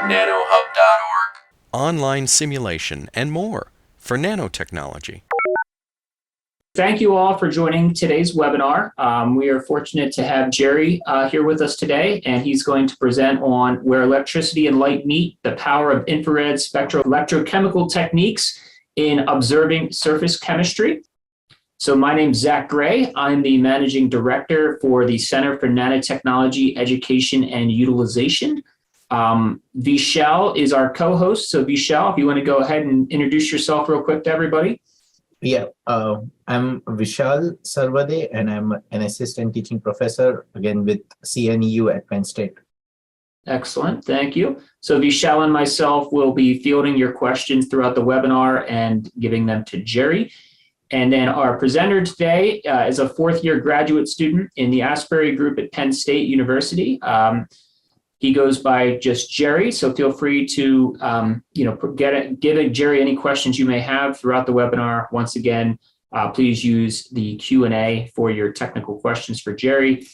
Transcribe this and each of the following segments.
nanohub.org. Online simulation, and more for nanotechnology. Thank you all for joining today's webinar. We are fortunate to have Jerry here with us today, and he's going to present on where electricity and light meet, the power of infrared spectroelectrochemical techniques in observing surface chemistry. So my name's Zach Gray. I'm the Managing Director for the Center for Nanotechnology Education and Utilization. Vishal is our co-host. So Vishal, if you want to go ahead and introduce yourself real quick to everybody. Yeah, I'm Vishal Sarvade, and I'm an assistant teaching professor, again with CNEU at Penn State. Excellent, thank you. So Vishal and myself will be fielding your questions throughout the webinar and giving them to Jerry. And then our presenter today is a fourth-year graduate student in the Asbury group at Penn State University. He goes by just Jerry, so feel free to give Jerry any questions you may have throughout the webinar. Once again, please use the Q&A for your technical questions for Jerry.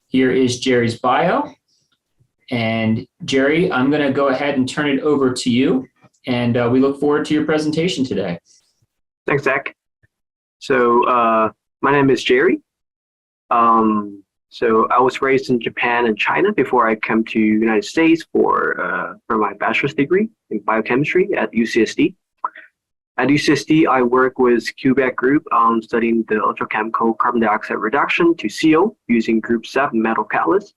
Here is Jerry's bio. And Jerry, I'm going to go ahead and turn it over to you. And we look forward to your presentation today. Thanks, Zach. So my name is Jerry. So I was raised in Japan and China before I came to the United States for my bachelor's degree in biochemistry at UCSD. At UCSD, I work with QBAC group studying the electrochemical carbon dioxide reduction to CO using group 7 metal catalysts.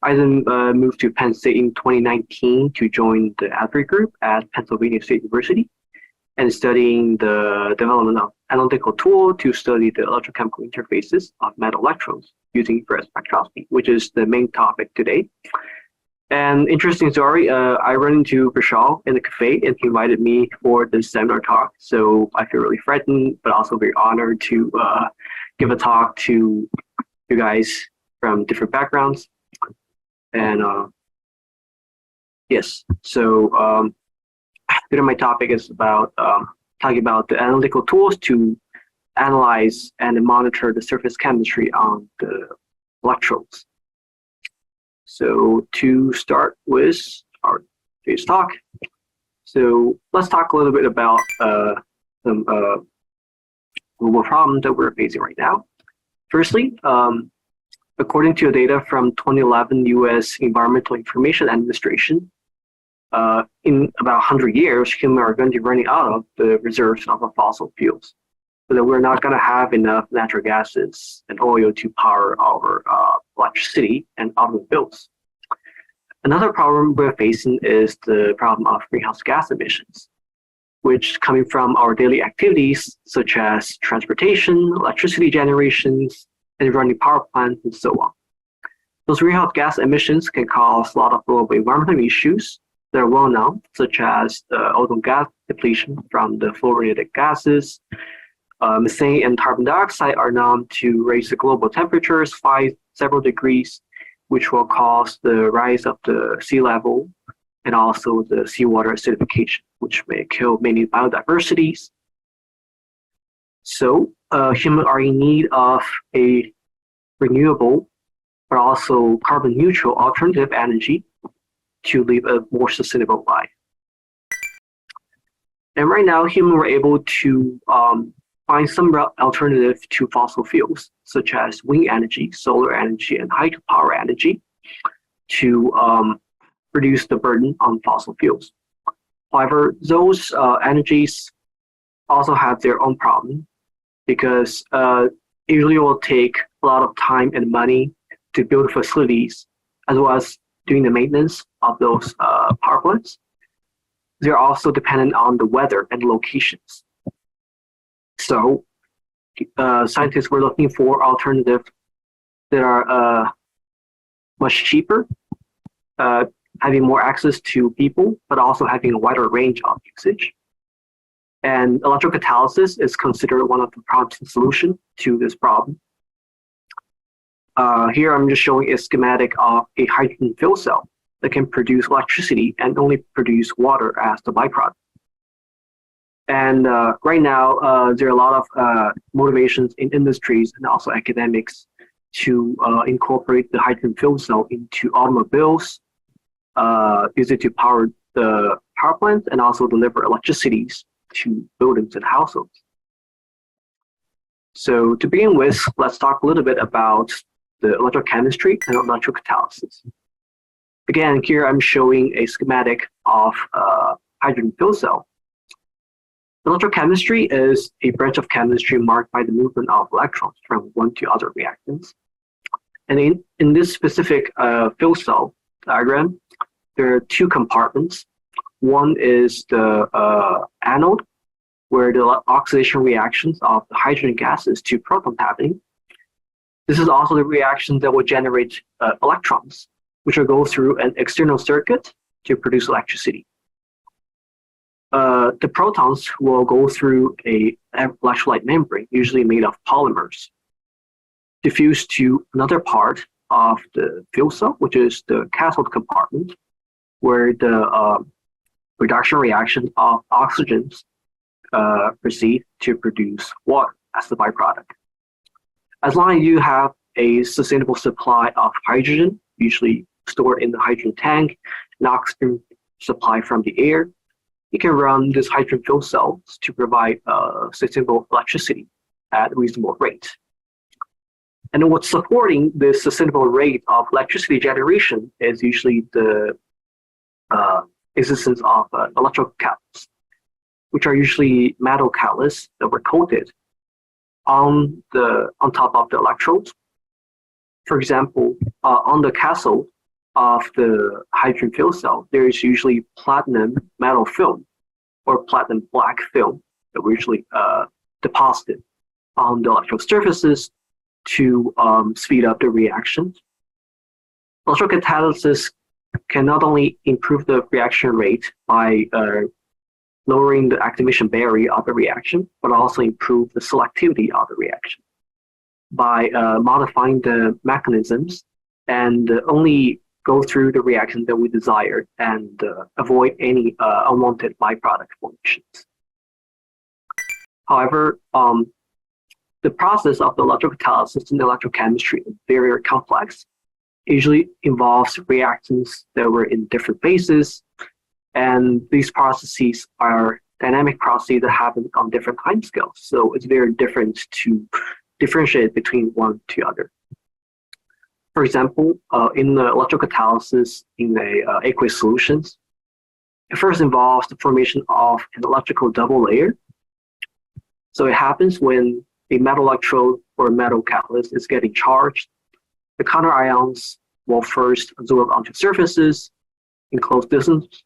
I then moved to Penn State in 2019 to join the Asbury group at Pennsylvania State University and studying the development of analytical tool to study the electrochemical interfaces of metal electrodes using infrared spectroscopy, which is the main topic today. And interesting story, I ran into Vishal in the cafe and he invited me for this seminar talk. So I feel really frightened, but also very honored to give a talk to you guys from different backgrounds. And yes, so today my topic is about talking about the analytical tools to analyze and monitor the surface chemistry on the electrodes. So to start with our today's talk, so let's talk a little bit about some global problems that we're facing right now. Firstly, according to data from 2011 U.S. Environmental Information Administration, in about 100 years, humans are going to be running out of the reserves of the fossil fuels. So that we're not going to have enough natural gases and oil to power our electricity and automobiles. Another problem we're facing is the problem of greenhouse gas emissions, which coming from our daily activities such as transportation, electricity generations, and running power plants, and so on. Those greenhouse gas emissions can cause a lot of global environmental issues that are well known, such as the ozone gas depletion from the fluorinated gases. Methane and carbon dioxide are known to raise the global temperatures by several degrees, which will cause the rise of the sea level and also the seawater acidification, which may kill many biodiversities. So humans are in need of a renewable, but also carbon neutral alternative energy to live a more sustainable life. And right now, humans were able to find some alternative to fossil fuels, such as wind energy, solar energy, and hydropower energy to reduce the burden on fossil fuels. However, those energies also have their own problem because it usually will take a lot of time and money to build facilities as well as doing the maintenance of those power plants. They're also dependent on the weather and locations. So scientists were looking for alternatives that are much cheaper, having more access to people, but also having a wider range of usage. And electrocatalysis is considered one of the promising solutions to this problem. Here I'm just showing a schematic of a hydrogen fuel cell that can produce electricity and only produce water as the byproduct. And right now, there are a lot of motivations in industries and also academics to incorporate the hydrogen fuel cell into automobiles, use it to power the power plants and also deliver electricity to buildings and households. So to begin with, let's talk a little bit about the electrochemistry and electrocatalysis. Again, here I'm showing a schematic of a hydrogen fuel cell. Electrochemistry is a branch of chemistry marked by the movement of electrons from one to other reactants. And in this specific fuel cell diagram, there are two compartments. One is the anode, where the oxidation reactions of the hydrogen gases to protons happening. This is also the reaction that will generate electrons, which will go through an external circuit to produce electricity. The protons will go through an electrolyte membrane, usually made of polymers, diffuse to another part of the fuel cell, which is the cathode compartment, where the reduction reaction of oxygens proceed to produce water as the byproduct. As long as you have a sustainable supply of hydrogen, usually stored in the hydrogen tank, and oxygen supply from the air, you can run this hydrogen fuel cells to provide sustainable electricity at a reasonable rate. And what's supporting this sustainable rate of electricity generation is usually the existence of electrocatalysts, which are usually metal catalysts that were coated on top of the electrodes. For example, on the cathode of the hydrogen fuel cell, there is usually platinum metal film or platinum black film that we usually deposited on the electrode surfaces to speed up the reaction. Electrocatalysis can not only improve the reaction rate by lowering the activation barrier of the reaction, but also improve the selectivity of the reaction by modifying the mechanisms and only go through the reaction that we desire and avoid any unwanted byproduct formations. However, the process of the electrocatalysis in electrochemistry is very, very complex. It usually involves reactants that were in different phases, and these processes are dynamic processes that happen on different timescales. So it's very different to differentiate between one to the other. For example, in the electrocatalysis in aqueous solutions, it first involves the formation of an electrical double layer. So it happens when a metal electrode or a metal catalyst is getting charged. The counter ions will first absorb onto surfaces in close distance,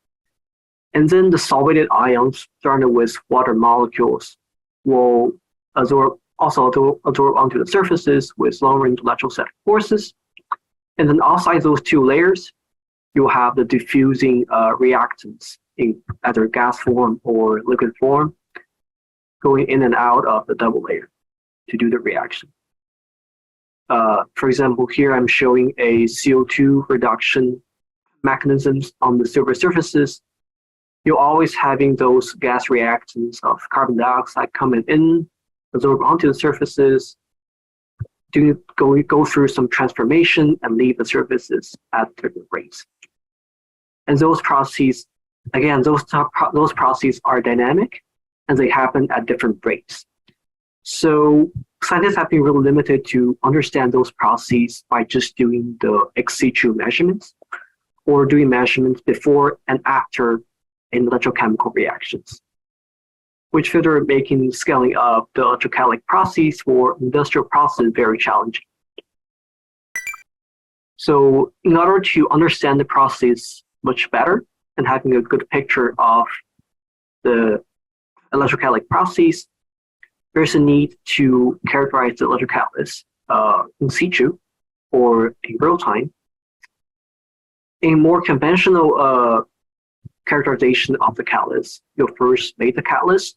and then the solvated ions surrounded with water molecules will also absorb onto the surfaces with long-range electrostatic forces. And then outside those two layers, you'll have the diffusing reactants in either gas form or liquid form going in and out of the double layer to do the reaction. For example, here I'm showing a CO2 reduction mechanisms on the silver surfaces. You're always having those gas reactants of carbon dioxide coming in, absorb onto the surfaces, go through some transformation and leave the surfaces at different rates. And those processes, again, those processes are dynamic and they happen at different rates. So scientists have been really limited to understand those processes by just doing the ex situ measurements or doing measurements before and after in electrochemical reactions, which further making scaling up the electrocatalytic process for industrial processes very challenging. So in order to understand the process much better and having a good picture of the electrocatalytic process, there's a need to characterize the electrocatalyst in situ or in real time. A more conventional characterization of the catalyst, you'll first make the catalyst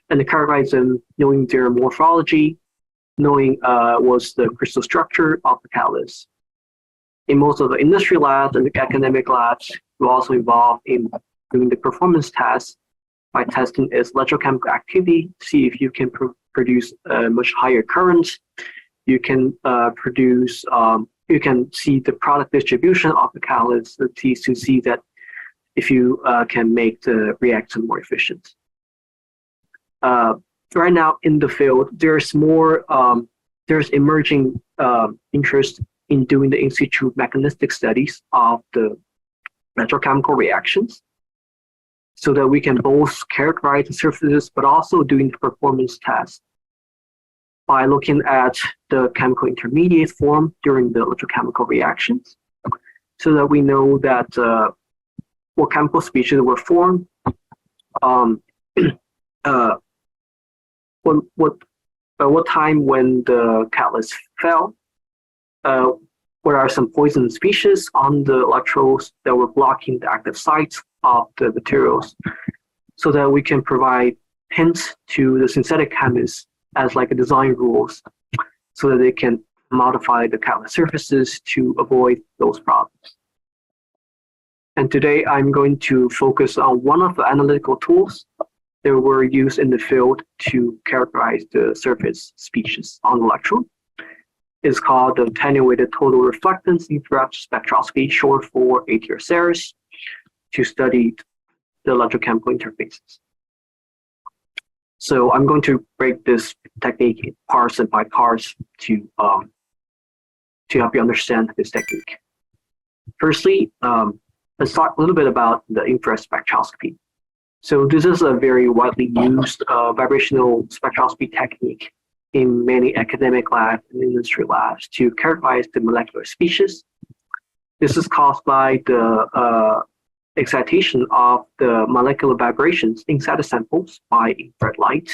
and characterize them knowing their morphology, knowing what's the crystal structure of the catalyst. In most of the industry labs and the academic labs, you also involved in doing the performance tests by testing its electrochemical activity, see if you can produce a much higher current. You can produce you can see the product distribution of the catalyst to see that if you can make the reaction more efficient. Right now in the field, there's emerging interest in doing the in situ mechanistic studies of the electrochemical reactions, so that we can both characterize the surfaces, but also doing the performance test by looking at the chemical intermediate form during the electrochemical reactions, so that we know that what chemical species were formed, what time when the catalyst fell, what are some poison species on the electrodes that were blocking the active sites of the materials, so that we can provide hints to the synthetic chemists as like a design rules, so that they can modify the catalyst surfaces to avoid those problems. And today I'm going to focus on one of the analytical tools that were used in the field to characterize the surface species on the electrode. It's called the attenuated total reflectance infrared spectroscopy, short for ATR-SEIRAS, to study the electrochemical interfaces. So I'm going to break this technique in parts and by parts to help you understand this technique. Firstly, let's talk a little bit about the infrared spectroscopy. So this is a very widely used vibrational spectroscopy technique in many academic labs and industry labs to characterize the molecular species. This is caused by the excitation of the molecular vibrations inside the samples by infrared light.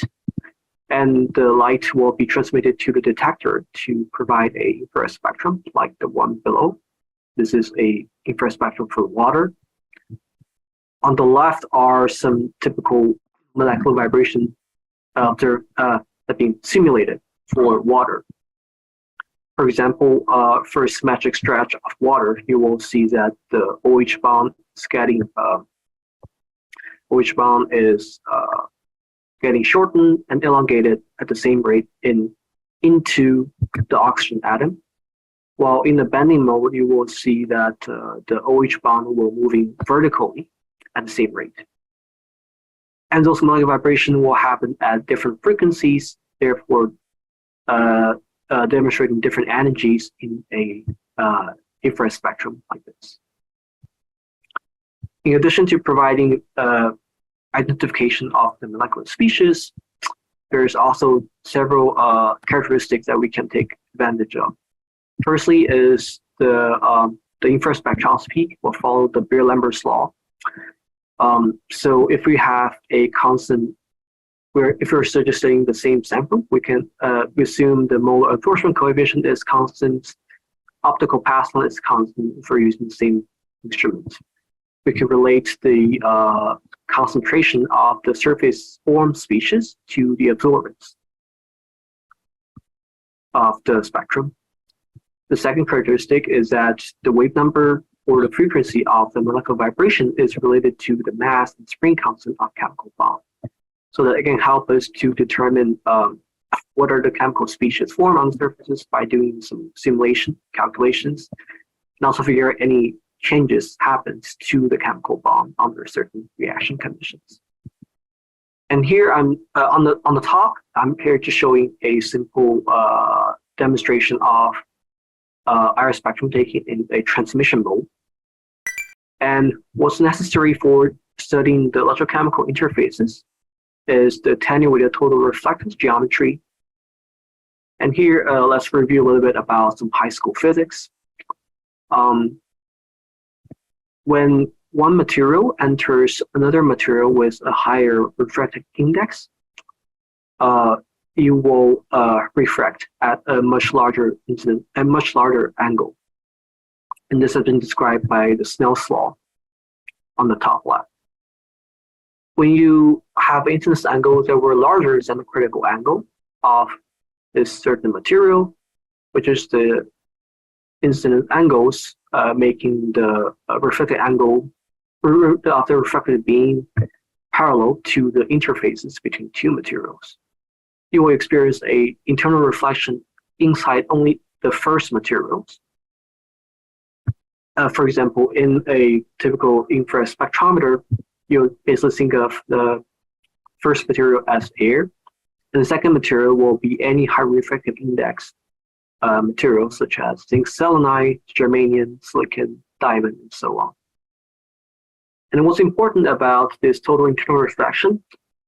And the light will be transmitted to the detector to provide a infrared spectrum like the one below. This is a infrared spectrum for water. On the left are some typical molecular vibration that are being simulated for water. For example, for a symmetric stretch of water, you will see that the OH bond is getting shortened and elongated at the same rate into the oxygen atom. While in the bending mode, you will see that the OH bond will moving vertically at the same rate. And those molecular vibrations will happen at different frequencies, therefore demonstrating different energies in a infrared spectrum like this. In addition to providing identification of the molecular species, there's also several characteristics that we can take advantage of. Firstly is the infrared spectroscopy will follow the Beer-Lambert's law. So if we have a constant, if we're suggesting the same sample, we can assume the molar absorption coefficient is constant, optical path length is constant if we're using the same instrument. We can relate the concentration of the surface form species to the absorbance of the spectrum. The second characteristic is that the wave number or the frequency of the molecular vibration is related to the mass and spring constant of chemical bond. So that it can help us to determine what are the chemical species formed on the surfaces by doing some simulation calculations, and also figure out any changes happens to the chemical bond under certain reaction conditions. And here I'm on the top, I'm here just showing a simple demonstration of iris spectrum taken in a transmission mode. And what's necessary for studying the electrochemical interfaces is the attenuated total reflectance geometry. And here, let's review a little bit about some high school physics. When one material enters another material with a higher refractive index, you will refract at a much larger angle. And this has been described by the Snell's law on the top left. When you have incidence angles that were larger than the critical angle of this certain material, which is the incident angles making the reflected angle of the reflected beam parallel to the interfaces between two materials, you will experience an internal reflection inside only the first materials, For example, in a typical infrared spectrometer, you basically think of the first material as air, and the second material will be any high refractive index materials such as zinc selenide, germanium, silicon, diamond, and so on. And what's important about this total internal reflection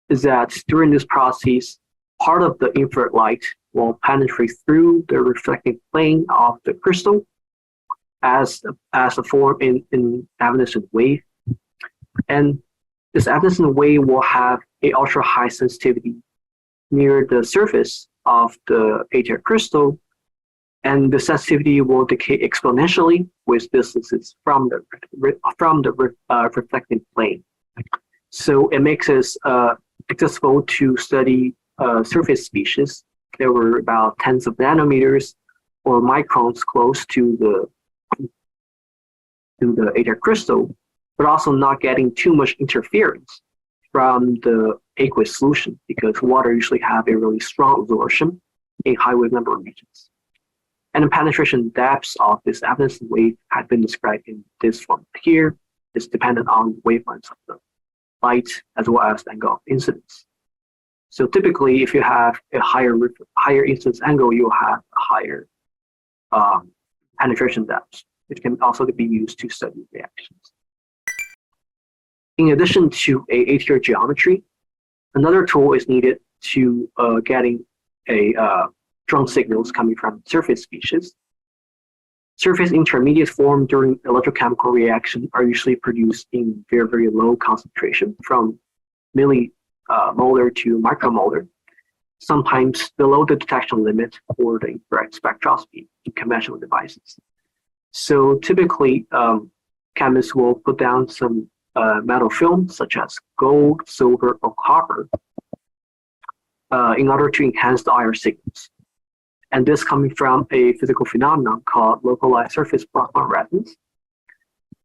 is that during this process, part of the infrared light will penetrate through the reflecting plane of the crystal as a form in evanescent wave. And this evanescent wave will have a ultra high sensitivity near the surface of the ATR crystal, and the sensitivity will decay exponentially with distances from the reflecting plane. So it makes us accessible to study surface species that were about tens of nanometers or microns close to the ATR crystal, but also not getting too much interference from the aqueous solution, because water usually have a really strong absorption in high wave number regions. And the penetration depths of this evanescent wave have been described in this form here. It's dependent on wavelengths of the light as well as the angle of incidence. So typically, if you have a higher incidence angle, you'll have a higher penetration depth, which can also be used to study reactions. In addition to a ATR geometry, another tool is needed to getting a strong signals coming from surface species. Surface intermediate form during electrochemical reaction are usually produced in very, very low concentration, from millimolar to micromolar, sometimes below the detection limit for the infrared spectroscopy in conventional devices. So typically, chemists will put down some metal film, such as gold, silver, or copper, in order to enhance the IR signals. And this coming from a physical phenomenon called localized surface plasma resonance.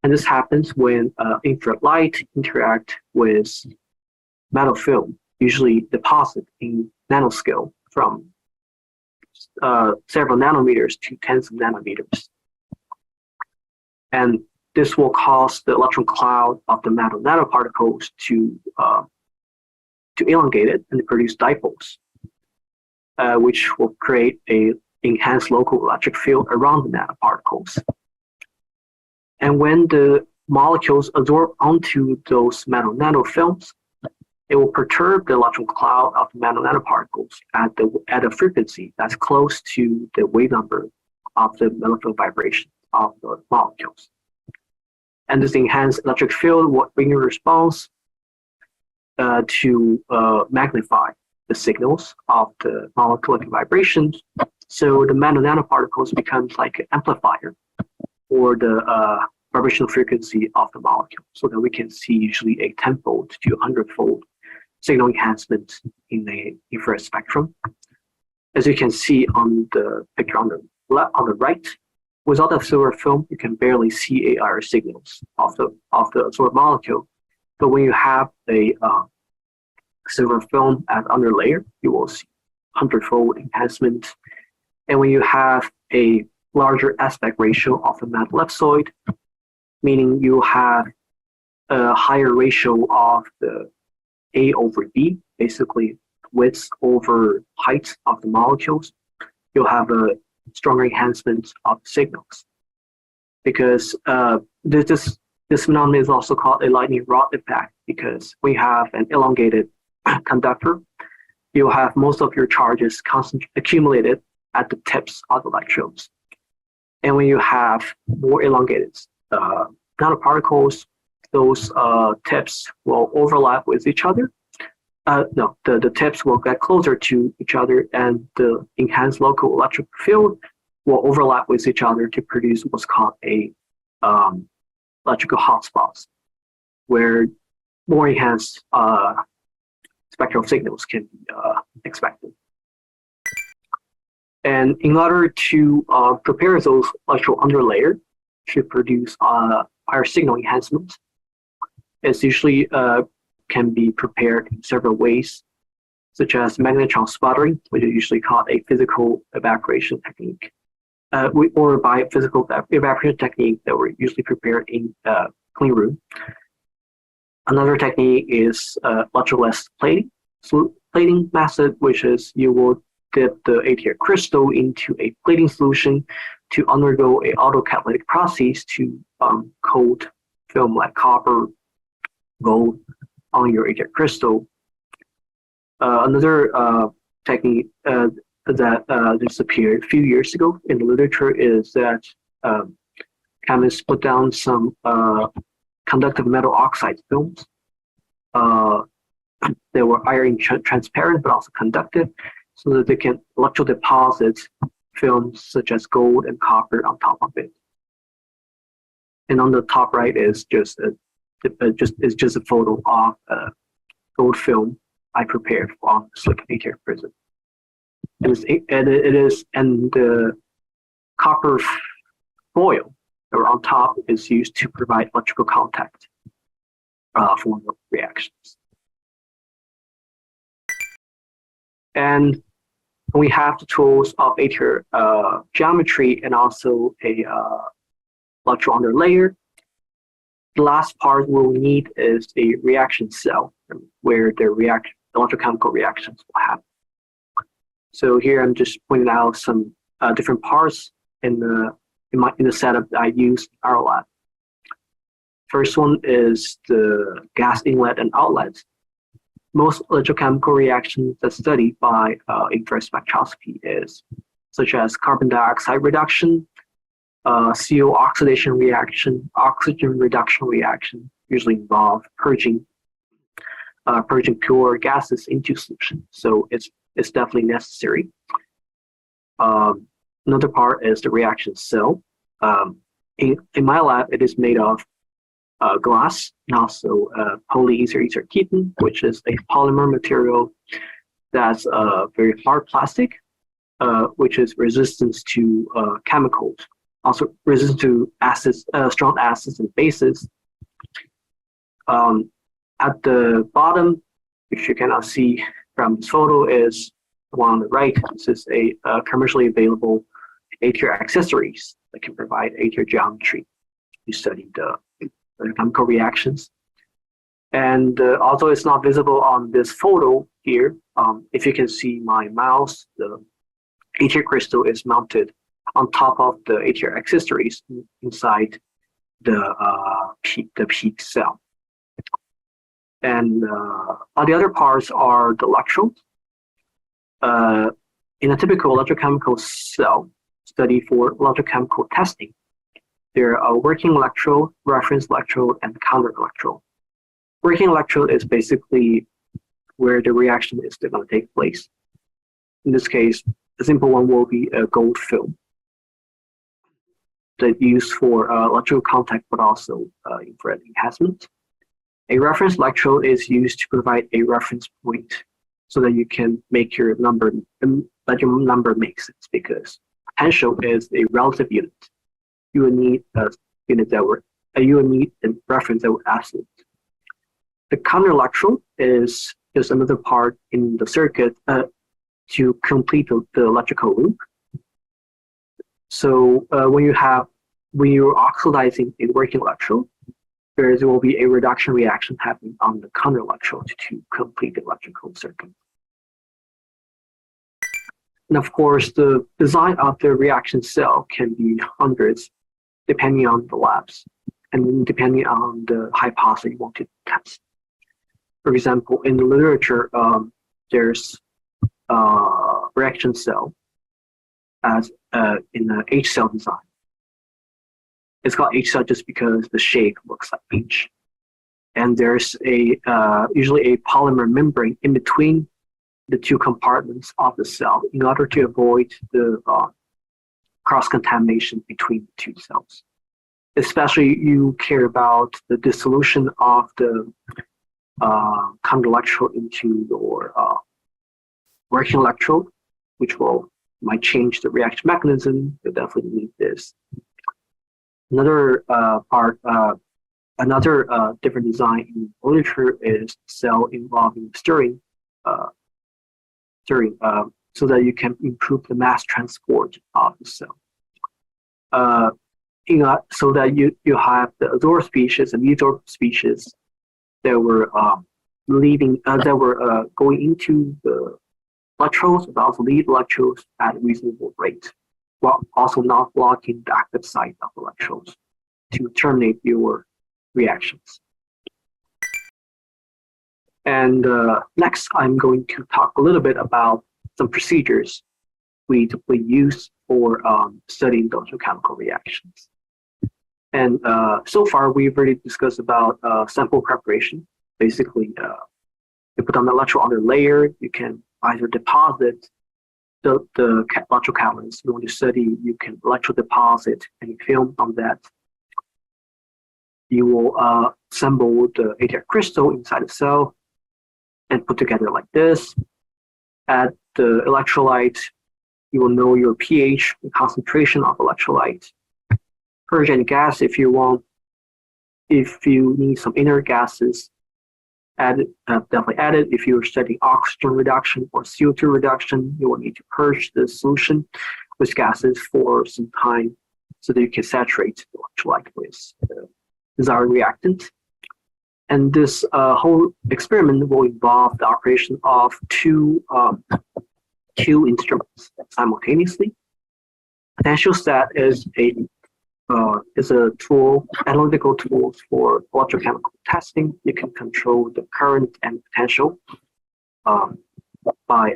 And this happens when infrared light interact with metal film, usually deposit in nanoscale from several nanometers to tens of nanometers. And this will cause the electron cloud of the metal nanoparticles to elongate it and produce dipoles, which will create a enhanced local electric field around the nanoparticles. And when the molecules absorb onto those metal nanofilms, it will perturb the electron cloud of the metal nanoparticles at a frequency that's close to the wave number of the molecular vibration of the molecules. And this enhanced electric field will bring a response to magnify the signals of the molecular vibrations. So the metal nanoparticles becomes like an amplifier for the vibrational frequency of the molecule, so that we can see usually a 10-fold to 100-fold signal enhancement in the infrared spectrum. As you can see on the picture on the right, without the silver film, you can barely see AR signals of the absorbed molecule. But when you have a silver film as underlayer, you will see 100-fold enhancement. And when you have a larger aspect ratio of the metal ellipsoid, meaning you have a higher ratio of the A over B, basically width over height of the molecules, you'll have a stronger enhancement of signals. Because this phenomenon is also called a lightning rod effect, because when you have an elongated conductor, you'll have most of your charges accumulated at the tips of the electrodes. And when you have more elongated nanoparticles, those tips will overlap with each other. The tips will get closer to each other, and the enhanced local electric field will overlap with each other to produce what's called a electrical hotspots, where more enhanced spectral signals can be expected. And in order to prepare those electro underlayer to produce higher signal enhancement, it's usually can be prepared in several ways, such as magnetron sputtering, which is usually called a physical evaporation technique. or by physical evaporation technique that were usually prepared in clean room. Another technique is electrolysis plating method, which is you will dip the ATR crystal into a plating solution to undergo a autocatalytic process to coat film like copper, gold on your ATR crystal. Another technique that just appeared a few years ago in the literature is that chemists put down some conductive metal oxide films. They were iron transparent but also conductive, so that they can electrodeposit films such as gold and copper on top of it. And on the top right is just a photo of gold film I prepared on silicon ATR prism. And the copper foil that are on top is used to provide electrical contact for the reactions. And we have the tools of ATR geometry and also a electron under layer. The last part we'll need is a reaction cell where the electrochemical reactions will happen. So here I'm just pointing out some different parts in the setup that I use in our lab. First one is the gas inlet and outlet. Most electrochemical reactions that's studied by infrared spectroscopy is such as carbon dioxide reduction, CO oxidation reaction, oxygen reduction reaction, usually involve purging pure gases into solution. So it's definitely necessary. Another part is the reaction cell. In my lab, it is made of glass and also polyether ether ketone, which is a polymer material that's a very hard plastic, which is resistant to chemicals, also resistant to acids, strong acids and bases. At the bottom, which you cannot see from this photo, is the one on the right. This is a commercially available ATR accessories that can provide ATR geometry. We studied the chemical reactions. And although it's not visible on this photo here, if you can see my mouse, the ATR crystal is mounted on top of the ATR accessories inside the peak cell. And all the other parts are the electrodes. In a typical electrochemical cell study for electrochemical testing, there are a working electrode, reference electrode, and counter electrode. Working electrode is basically where the reaction is going to take place. In this case, a simple one will be a gold film that's used for electrical contact, but also infrared enhancement. A reference electrode is used to provide a reference point so that you can make your number, let your number make sense, because potential is a relative unit. You will need a unit that were, you will need a reference that were absolute. The counter electrode is just another part in the circuit to complete the electrical loop. So when you're oxidizing a working electrode, there will be a reduction reaction happening on the counter electrode to complete the electrical circuit. And of course, the design of the reaction cell can be hundreds, depending on the labs and depending on the hypothesis you want to test. For example, in the literature, there's a reaction cell as in the H cell design. It's called H cell just because the shape looks like H. And there's usually a polymer membrane in between the two compartments of the cell in order to avoid the cross-contamination between the two cells. Especially you care about the dissolution of the counter electrode into your working electrode, which might change the reaction mechanism. You definitely need this. Another different design in literature is cell involving stirring, so that you can improve the mass transport of the cell. so that you have the adsorbed species and desorbed species that were going into the electrodes, but also leave electrodes at a reasonable rate, while also not blocking the active site of electrodes to terminate your reactions. And next, I'm going to talk a little bit about some procedures we typically use for studying those chemical reactions. And so far, we've already discussed about sample preparation. Basically, you put on the electrode on the layer. You can either deposit the electrocatalyst you want to study. You can electrodeposit any film on that. You will assemble the ATR crystal inside the cell and put together like this. Add the electrolyte. You will know your pH, the concentration of electrolyte. Purge any gas if you want. If you need some inert gases, definitely add it. If you're studying oxygen reduction or CO2 reduction, you will need to purge the solution with gases for some time so that you can saturate the electrolyte with the desired reactant. And this whole experiment will involve the operation of two instruments simultaneously. Potentiostat is a tool, analytical tool for electrochemical testing. You can control the current and potential by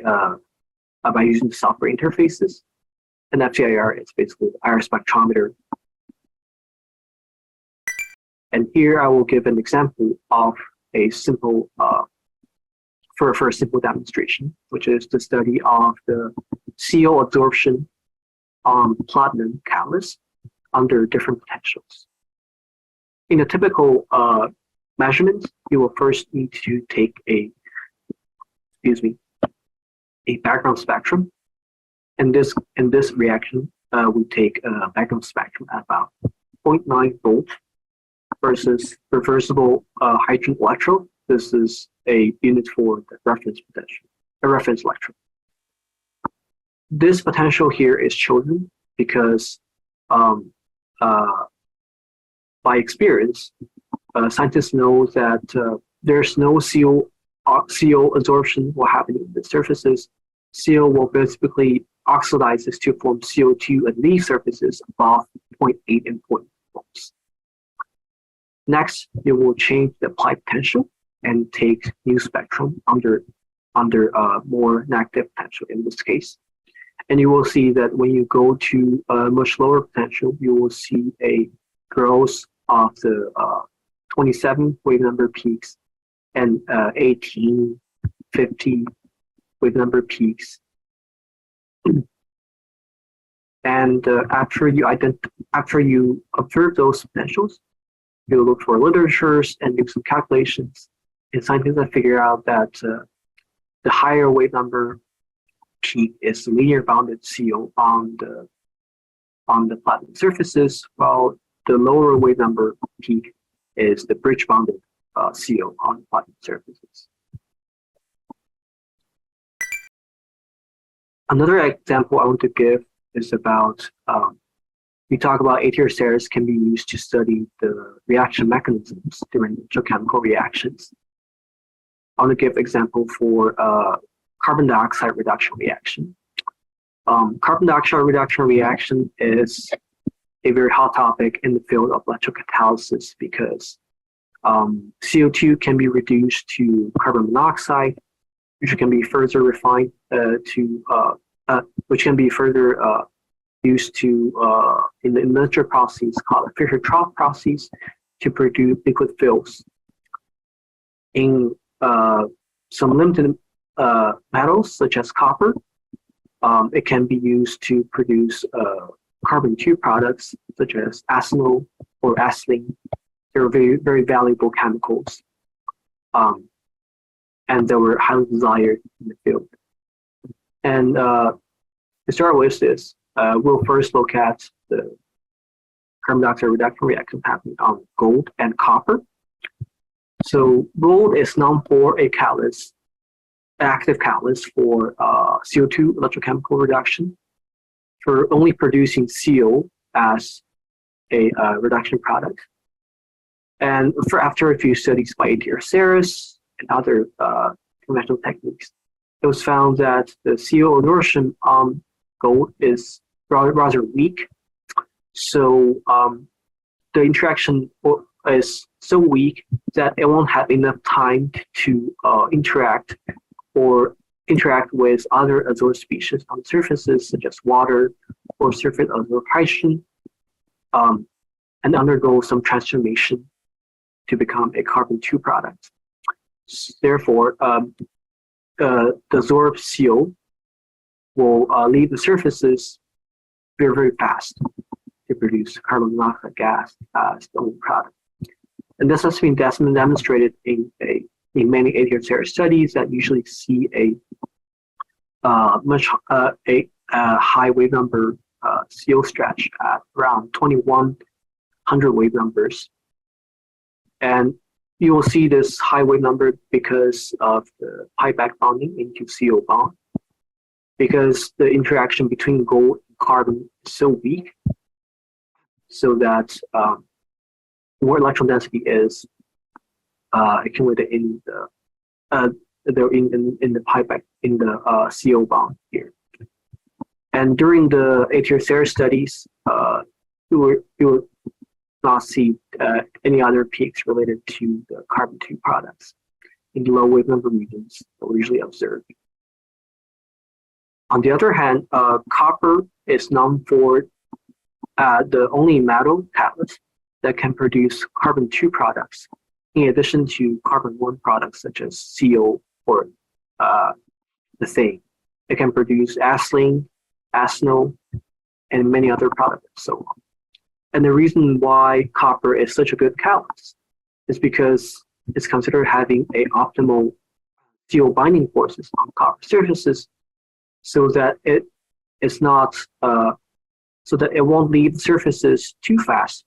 using the software interfaces. And FTIR is basically the iris spectrometer. And here I will give an example of a simple, for a simple demonstration, which is the study of the CO absorption on platinum catalyst under different potentials. In a typical measurement, you will first need to take a background spectrum. And this reaction, we take a background spectrum at about 0.9 volt versus reversible hydrogen electrode. This is a unit for the reference potential, a reference electrode. This potential here is chosen because by experience, scientists know that there's no CO adsorption will happen in the surfaces. CO will basically oxidizes to form CO2 at these surfaces above 0.8 and 0.4 volts. Next, you will change the applied potential and take new spectrum under more negative potential in this case. And you will see that when you go to a much lower potential, you will see a growth of the 27 wave number peaks and 18, 50 wave number peaks. And after you observe those potentials, you look for literatures and do some calculations. And scientists have figured out that the higher wave number peak is the linear bounded CO on the platinum surfaces, while the lower wave number peak is the bridge bounded CO on platinum surfaces. Another example I want to give is about, we talk about ATR-SEIRAS can be used to study the reaction mechanisms during electrochemical reactions. I want to give example for carbon dioxide reduction reaction. Carbon dioxide reduction reaction is a very hot topic in the field of electrocatalysis because CO2 can be reduced to carbon monoxide, which can be further refined which can be further used to in the industrial process called a Fischer-Tropsch process to produce liquid fuels. In some limited metals such as copper, it can be used to produce carbon tube products such as acetyl or acetylene. They're very, very valuable chemicals, and they were highly desired in the field. And to start with this, we'll first look at the carbon dioxide reduction reaction happening on gold and copper. So gold is known for a catalyst, active catalyst for CO2 electrochemical reduction, for only producing CO as a reduction product. And after a few studies by ATR-SEIRAS and other conventional techniques, it was found that the CO absorption on gold is rather weak. So the interaction is so weak that it won't have enough time to interact with other absorbed species on surfaces such as water or surface absorbed hydrogen, and undergo some transformation to become a carbon-2 product. Therefore, the absorbed CO will leave the surfaces very, very fast to produce carbon monoxide gas as the only product. And this has been demonstrated in many ATR-SEIRAS studies that usually see a high wave number CO stretch at around 2100 wave numbers. And you will see this high wave number because of the pi back bonding into CO bond, because the interaction between gold and carbon is so weak, so that more electron density is accumulated in the pi back in the CO bond here. And during the ATR-SEIRAS studies, you will not see any other peaks related to the carbon-2 products in the low wave number regions that were usually observed. On the other hand, copper is known for the only metal catalyst that can produce carbon-2 products, in addition to carbon-1 products such as CO or methane. It can produce acetylene, acenyl, and many other products, and so on. And the reason why copper is such a good catalyst is because it's considered having a optimal CO binding forces on copper surfaces, so that it is not so that it won't leave the surfaces too fast,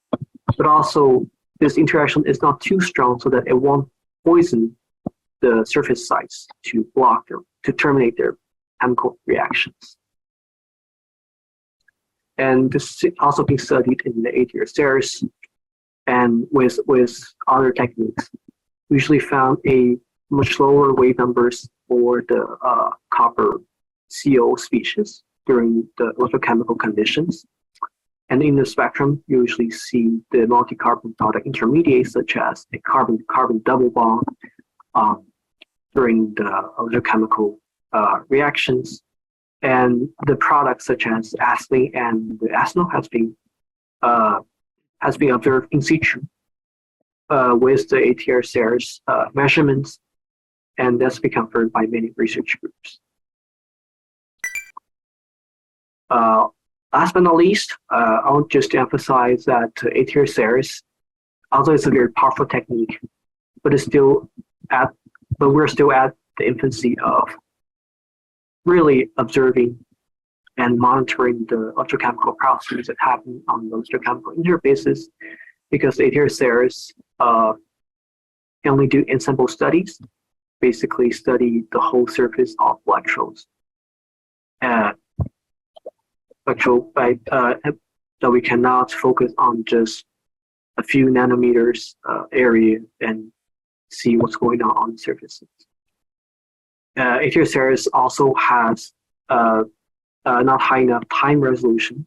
but also this interaction is not too strong so that it won't poison the surface sites to terminate their chemical reactions. And this is also being studied in the ATR-SEIRAS and with other techniques. We usually found a much lower wave numbers for the copper CO species during the electrochemical conditions. And in the spectrum, you usually see the multi-carbon product intermediates, such as a carbon-carbon double bond during the electrochemical reactions. And the products such as acetylene and the acenyl has been observed in situ with the ATR-SEIRAS measurements, and that's been confirmed by many research groups. Last but not least, I want just to emphasize that ATR-SEIRAS, although it's a very powerful technique, but we're still at the infancy of really observing and monitoring the electrochemical processes that happen on the electrochemical interfaces, because ATR-SEIRAS can only do in-sample studies, basically study the whole surface of electrodes. That we cannot focus on just a few nanometers area and see what's going on the surfaces. ATR-SEIRAS also has not high enough time resolution.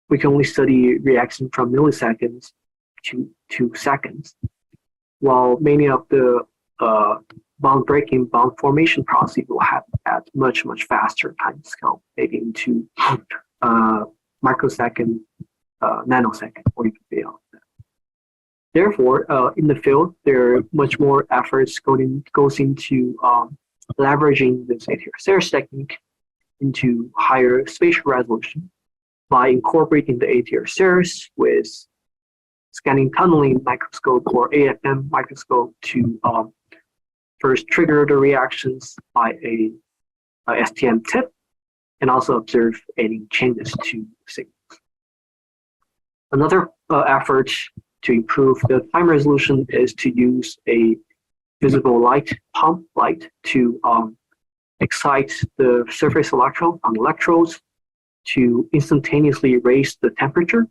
We can only study reaction from milliseconds to seconds, while many of the bond breaking, bond formation process will happen at much faster time scale, maybe into microsecond, nanosecond, or even beyond that. Therefore, in the field, there are much more efforts goes into leveraging this ATR-SEIRAS technique into higher spatial resolution by incorporating the ATR-SEIRAS with scanning tunneling microscope or AFM microscope to first trigger the reactions by a STM tip, and also observe any changes to signals. Another effort to improve the time resolution is to use a visible light, pump light, to excite the surface electrode on electrodes to instantaneously raise the temperature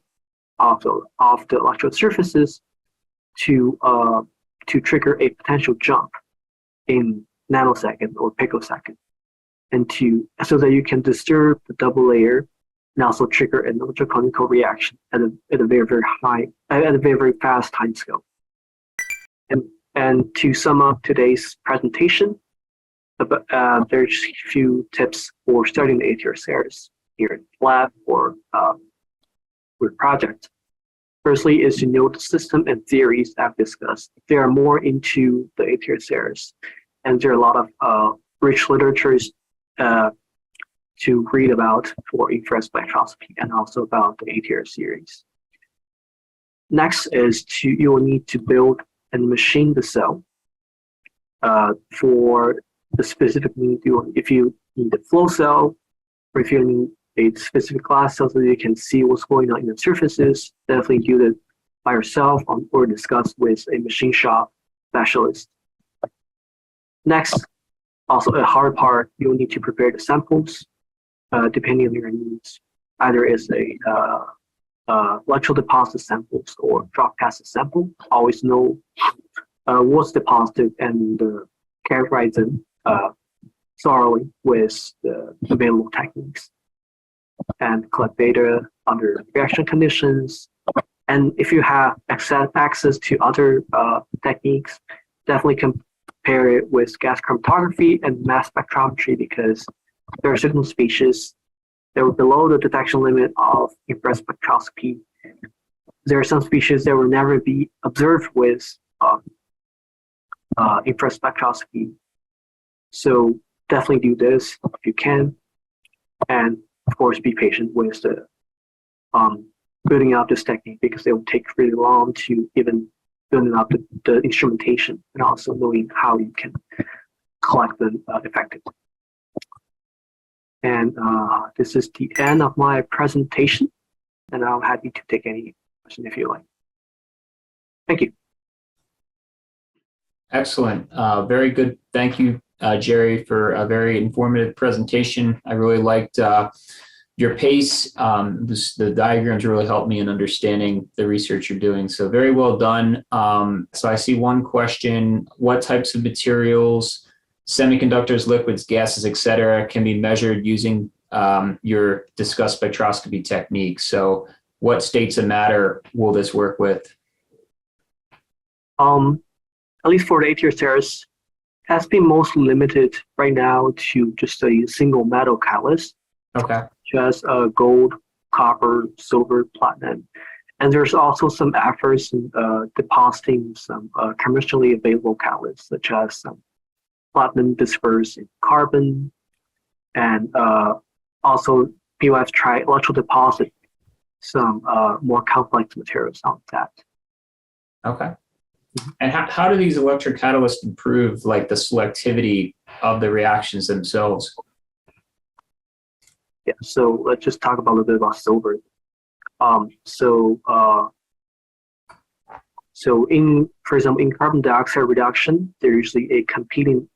of the electrode surfaces to trigger a potential jump in nanosecond or picosecond, and so that you can disturb the double layer and also trigger an electrochemical reaction at a very fast time scale. And to sum up today's presentation, there's a few tips for starting the ATR-SEIRAS here in the lab or with project. Firstly is to know the system and theories I've discussed. There are more into the ATR-SEIRAS, and there are a lot of rich literatures to read about for infrared spectroscopy and also about the ATR series. Next is you will need to build and machine the cell for the specific need. If you need a flow cell, or if you need a specific glass cell so that you can see what's going on in the surfaces, definitely do that by yourself or discuss with a machine shop specialist. Next, also a hard part, you'll need to prepare the samples depending on your needs. Either as a electro deposit samples or drop acid sample. Always know what's deposited and characterize them thoroughly with the available techniques, and collect data under reaction conditions. And if you have access to other techniques, definitely compare it with gas chromatography and mass spectrometry, because there are certain species that were below the detection limit of infrared spectroscopy. There are some species that will never be observed with infrared spectroscopy. So definitely do this if you can, and of course be patient with the building up this technique, because it will take really long to even building up the instrumentation and also knowing how you can collect them effectively. And this is the end of my presentation, and I'm happy to take any question if you like. Thank you. Excellent. Very good. Thank you, Jerry, for a very informative presentation. I really liked your pace. The diagrams really helped me in understanding the research you're doing. So very well done. So I see one question: what types of materials, semiconductors, liquids, gases, etc., can be measured using your discussed spectroscopy technique? So what states of matter will this work with? At least for the ATR-SEIRAS, has been most limited right now to just a single metal catalyst. Okay. Just gold, copper, silver, platinum. And there's also some efforts in depositing some commercially available catalysts, such as some platinum dispersed in carbon. And also people have tried electrodeposit some more complex materials on that. Okay. And how do these electrocatalysts improve like the selectivity of the reactions themselves? Yeah, so let's just talk about a little bit about silver. So in, for example, in carbon dioxide reduction, there's usually a competing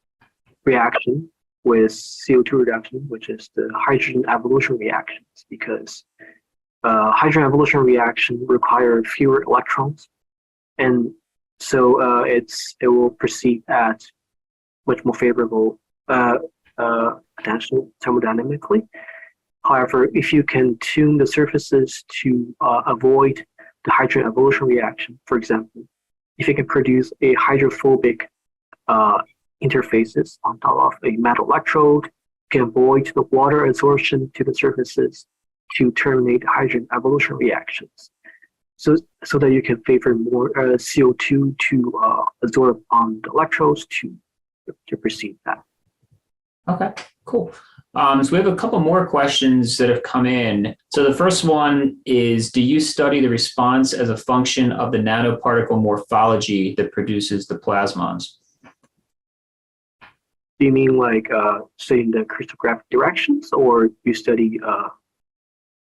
reaction with CO2 reduction, which is the hydrogen evolution reactions, because hydrogen evolution reaction require fewer electrons, and so it will proceed at much more favorable potential thermodynamically. However, if you can tune the surfaces to avoid the hydrogen evolution reaction, for example, if you can produce a hydrophobic interfaces on top of a metal electrode, you can avoid the water absorption to the surfaces to terminate hydrogen evolution reactions. So that you can favor more CO2 to absorb on the electrodes to proceed that. Okay, cool. So we have a couple more questions that have come in. So the first one is, do you study the response as a function of the nanoparticle morphology that produces the plasmons? Do you mean like studying the crystallographic directions, or you study,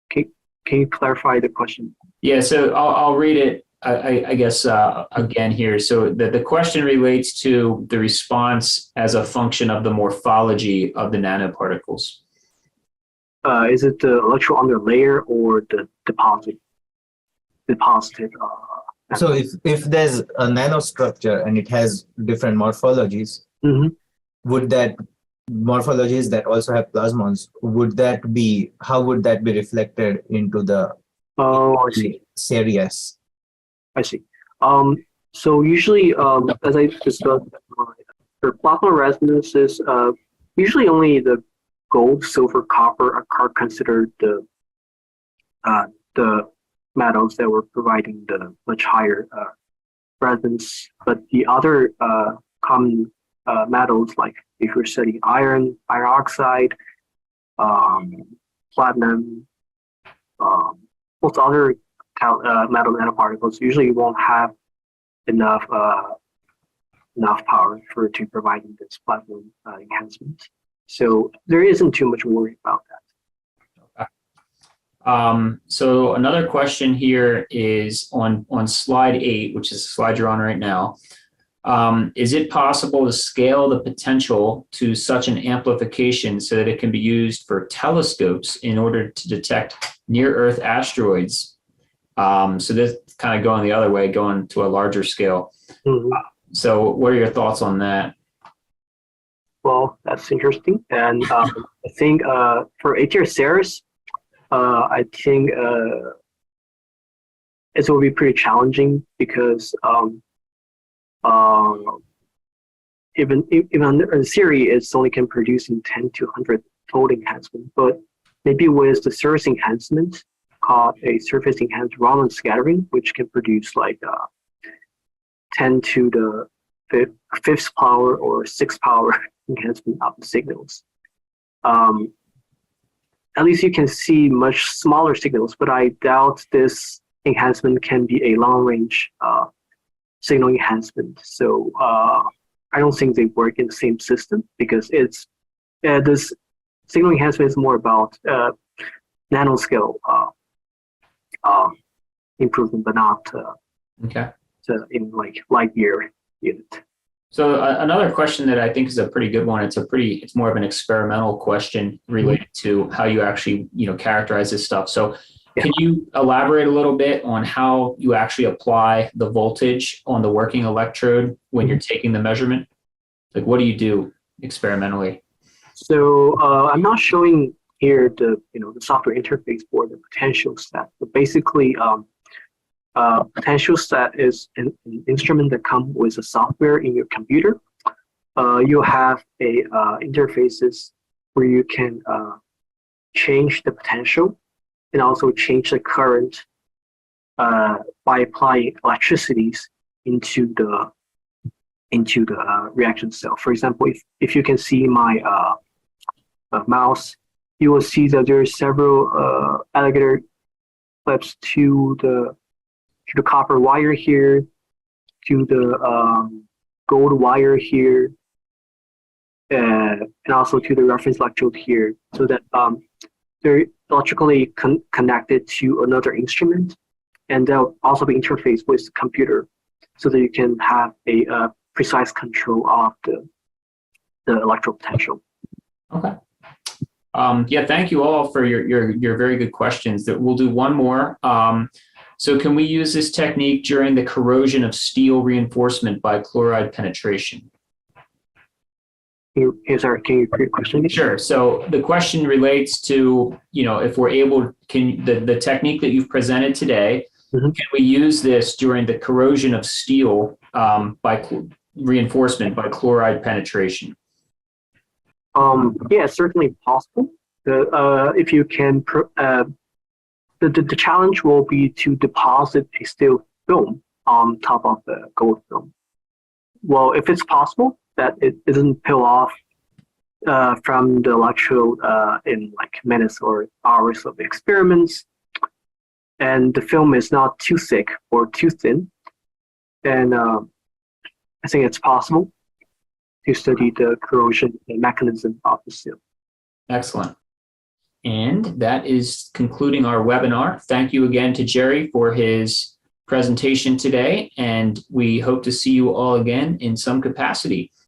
can you clarify the question? Yeah, so I'll read it, I guess, again here. So the question relates to the response as a function of the morphology of the nanoparticles. is it the electrode under layer or the deposited? So if there's a nanostructure and it has different morphologies, Mhm. would that morphologies that also have plasmons, how would that be reflected into the Oh, I see. series? I see. So usually, as I discussed, for plasma resonances, usually only the gold, silver, copper are considered the metals that were providing the much higher resonance. But the other common metals, like if you're studying iron oxide, platinum, most other metal nanoparticles usually won't have enough power to providing this platinum enhancement. So there isn't too much worry about that. So another question here is on slide 8, which is the slide you're on right now. Is it possible to scale the potential to such an amplification so that it can be used for telescopes in order to detect near-Earth asteroids? So this kind of going the other way, going to a larger scale. Mhm. So what are your thoughts on that? Well, that's interesting. And I think for ATR-SEIRAS, I think it will be pretty challenging because even in theory, it's only can produce in 10 to 100 fold enhancement, but maybe with the surface enhancement called a surface enhanced Raman scattering, which can produce like 10 to the fifth power or sixth power enhancement of the signals. At least you can see much smaller signals, but I doubt this enhancement can be a long range signal enhancement. So I don't think they work in the same system because it's this signal enhancement is more about nanoscale improvement, but not in like light year unit. So another question that I think is a pretty good one. It's more of an experimental question related to how you actually characterize this stuff. So can you elaborate a little bit on how you actually apply the voltage on the working electrode when you're taking the measurement? Like, what do you do experimentally? So I'm not showing here the software interface for the potential set, but basically potential set is an instrument that comes with a software in your computer. You have a interfaces where you can change the potential and also change the current by applying electricities into the reaction cell. For example, if you can see my mouse, you will see that there are several alligator clips to the copper wire here, to the gold wire here, and also to the reference electrode here, so that they're electrically connected to another instrument, and they'll also be interfaced with the computer, so that you can have a precise control of the electrode potential. Okay. Thank you all for your very good questions. That we'll do one more. So can we use this technique during the corrosion of steel reinforcement by chloride penetration? Can you repeat the question again? Sure. So the question relates to, if we're able, the technique that you've presented today, can we use this during the corrosion of steel by reinforcement by chloride penetration? Yeah, certainly possible. If you can, the challenge will be to deposit a steel film on top of the gold film. Well, if it's possible that it doesn't peel off from the electrode in like minutes or hours of experiments, and the film is not too thick or too thin, then I think it's possible to study the corrosion mechanism of the steel. Excellent. And that is concluding our webinar. Thank you again to Jerry for his presentation today, and we hope to see you all again in some capacity.